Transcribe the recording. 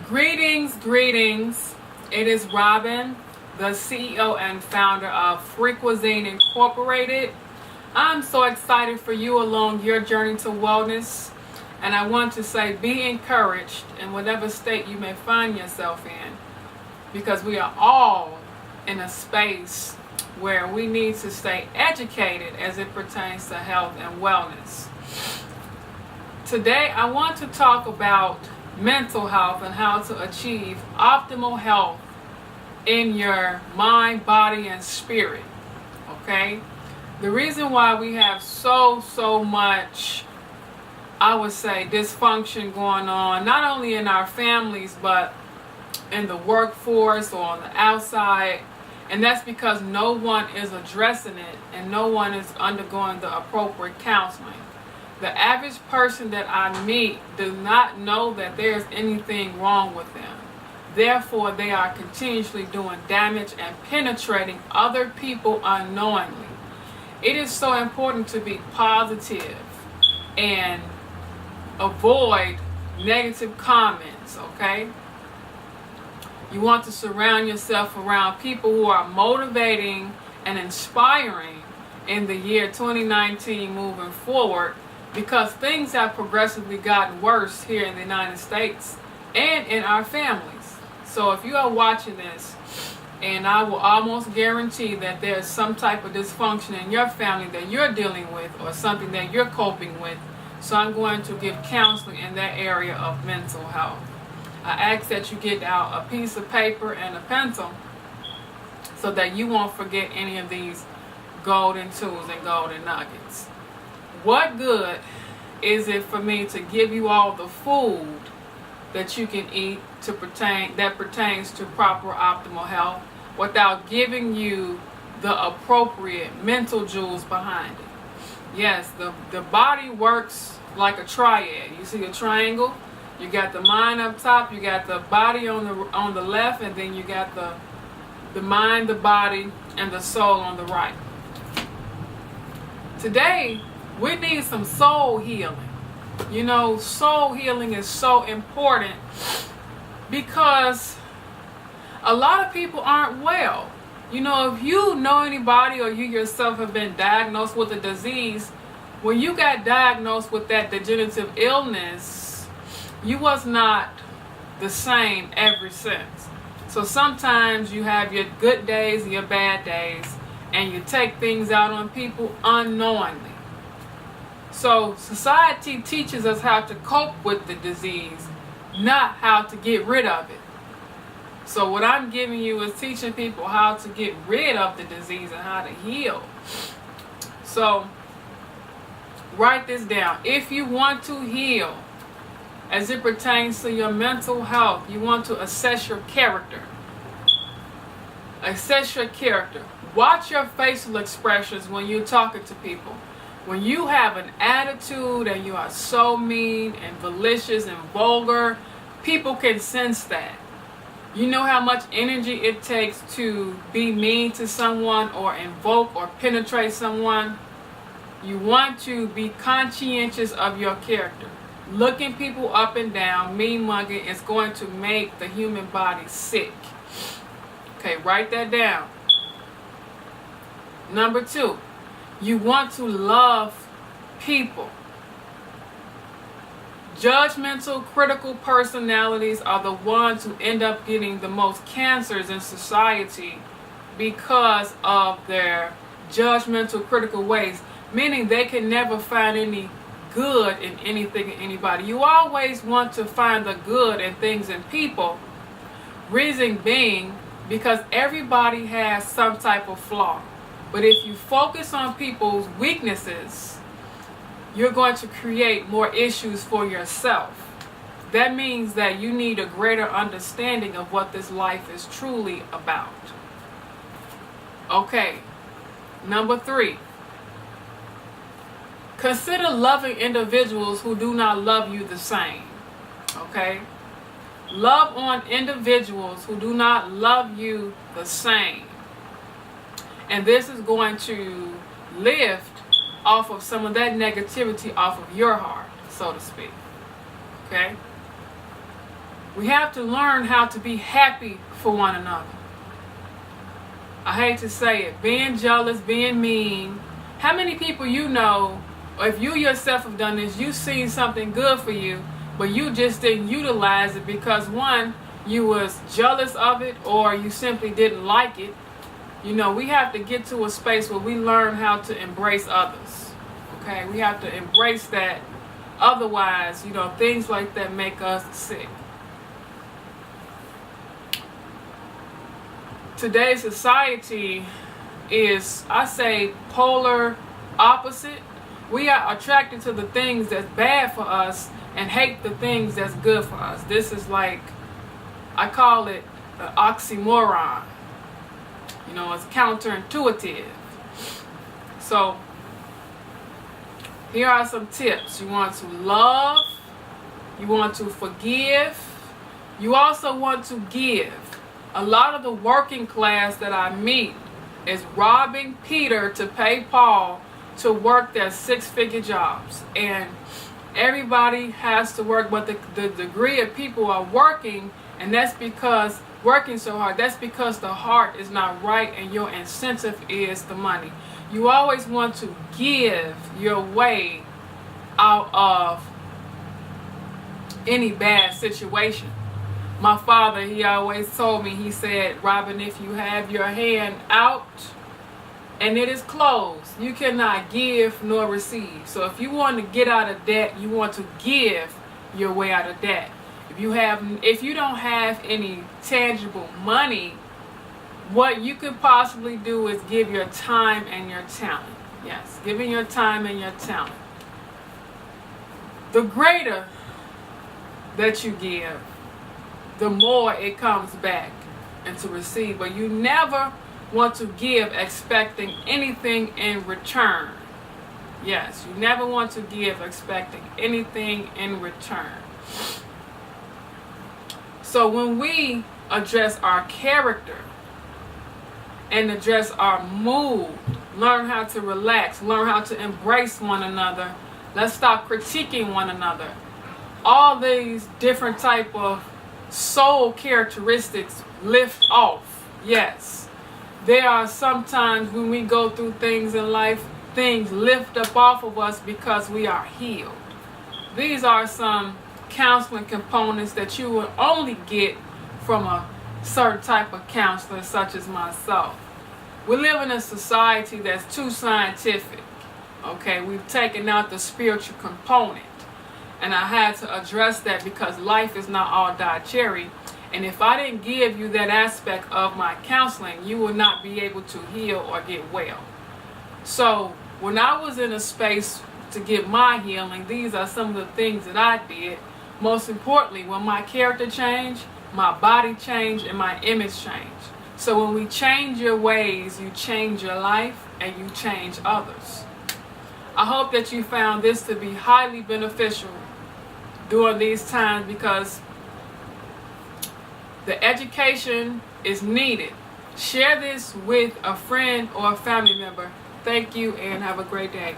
Greetings, greetings. It is Robin, the CEO and founder of Frequazine Incorporated. I'm so excited for you along your journey to wellness. And I want to say be encouraged in whatever state you may find yourself in, because we are all in a space where we need to stay educated as it pertains to health and wellness. Today I want to talk about mental health and how to achieve optimal health in your mind, body, and spirit. Okay? The reason why we have so much, I would say, dysfunction going on, not only in our families, but in the workforce or on the outside, and that's because no one is addressing it and no one is undergoing the appropriate counseling. The average person that I meet does not know that there's anything wrong with them. Therefore, they are continuously doing damage and penetrating other people unknowingly. It is so important to be positive and avoid negative comments, okay? You want to surround yourself around people who are motivating and inspiring in the year 2019 moving forward, because things have progressively gotten worse here in the United States and in our families. So if you are watching this, and I will almost guarantee that there's some type of dysfunction in your family that you're dealing with or something that you're coping with, so I'm going to give counseling in that area of mental health. I ask that you get out a piece of paper and a pencil so that you won't forget any of these golden tools and golden nuggets. What good is it for me to give you all the food that you can eat that pertains to proper optimal health without giving you the appropriate mental jewels behind it? Yes, the body works like a triad. You see a triangle? You got the mind up top, you got the body on the left, and then you got the mind, the body, and the soul on the right. Today, we need some soul healing. You know, soul healing is so important because a lot of people aren't well. You know, if you know anybody or you yourself have been diagnosed with a disease, when you got diagnosed with that degenerative illness, you was not the same ever since. So sometimes you have your good days and your bad days, and you take things out on people unknowingly. So society teaches us how to cope with the disease, not how to get rid of it. So what I'm giving you is teaching people how to get rid of the disease and how to heal. So write this down. If you want to heal as it pertains to your mental health, you want to assess your character. Assess your character. Watch your facial expressions when you're talking to people. When you have an attitude and you are so mean and malicious and vulgar, people can sense that. You know how much energy it takes to be mean to someone or invoke or penetrate someone? You want to be conscientious of your character. Looking people up and down, mean-mugging, is going to make the human body sick. Okay, write that down. Number 2, you want to love people. Judgmental, critical personalities are the ones who end up getting the most cancers in society because of their judgmental, critical ways, meaning they can never find any good in anything and anybody. You always want to find the good in things and people. Reason being, because everybody has some type of flaw. But if you focus on people's weaknesses, you're going to create more issues for yourself. That means that you need a greater understanding of what this life is truly about. Okay, number 3. Consider loving individuals who do not love you the same. Okay? Love on individuals who do not love you the same. And this is going to lift off of some of that negativity off of your heart, so to speak. Okay? We have to learn how to be happy for one another. I hate to say it, being jealous, being mean. How many people you know, or if you yourself have done this, you've seen something good for you, but you just didn't utilize it because one, you was jealous of it, or you simply didn't like it. You know, we have to get to a space where we learn how to embrace others. Okay, we have to embrace that. Otherwise, you know, things like that make us sick. Today's society is, I say, polar opposite. We are attracted to the things that's bad for us and hate the things that's good for us. This is like, I call it an oxymoron. You know, it's counterintuitive. So, here are some tips. You want to love. You want to forgive. You also want to give. A lot of the working class that I meet is robbing Peter to pay Paul to work their six-figure jobs. And everybody has to work, but the degree of people are working, and that's because working so hard, that's because the heart is not right and your incentive is the money. You always want to give your way out of any bad situation. My father, he always told me, he said, Robin, if you have your hand out and it is closed, you cannot give nor receive. So if you want to get out of debt, you want to give your way out of debt. If you don't have any tangible money, what you could possibly do is give your time and your talent. Yes, giving your time and your talent. The greater that you give, the more it comes back and to receive. But you never want to give expecting anything in return. Yes, you never want to give expecting anything in return. So when we address our character and address our mood, learn how to relax, learn how to embrace one another, let's stop critiquing one another. All these different type of soul characteristics lift off. Yes, there are sometimes when we go through things in life, things lift up off of us because we are healed. These are some counseling components that you will only get from a certain type of counselor such as myself. We live in a society that's too scientific. Okay, we've taken out the spiritual component. And I had to address that because life is not all dietary. And if I didn't give you that aspect of my counseling, you will not be able to heal or get well. So when I was in a space to get my healing, these are some of the things that I did. Most importantly, when my character changed, my body changed, and my image changed. So when we change your ways, you change your life and you change others. I hope that you found this to be highly beneficial during these times because the education is needed. Share this with a friend or a family member. Thank you and have a great day.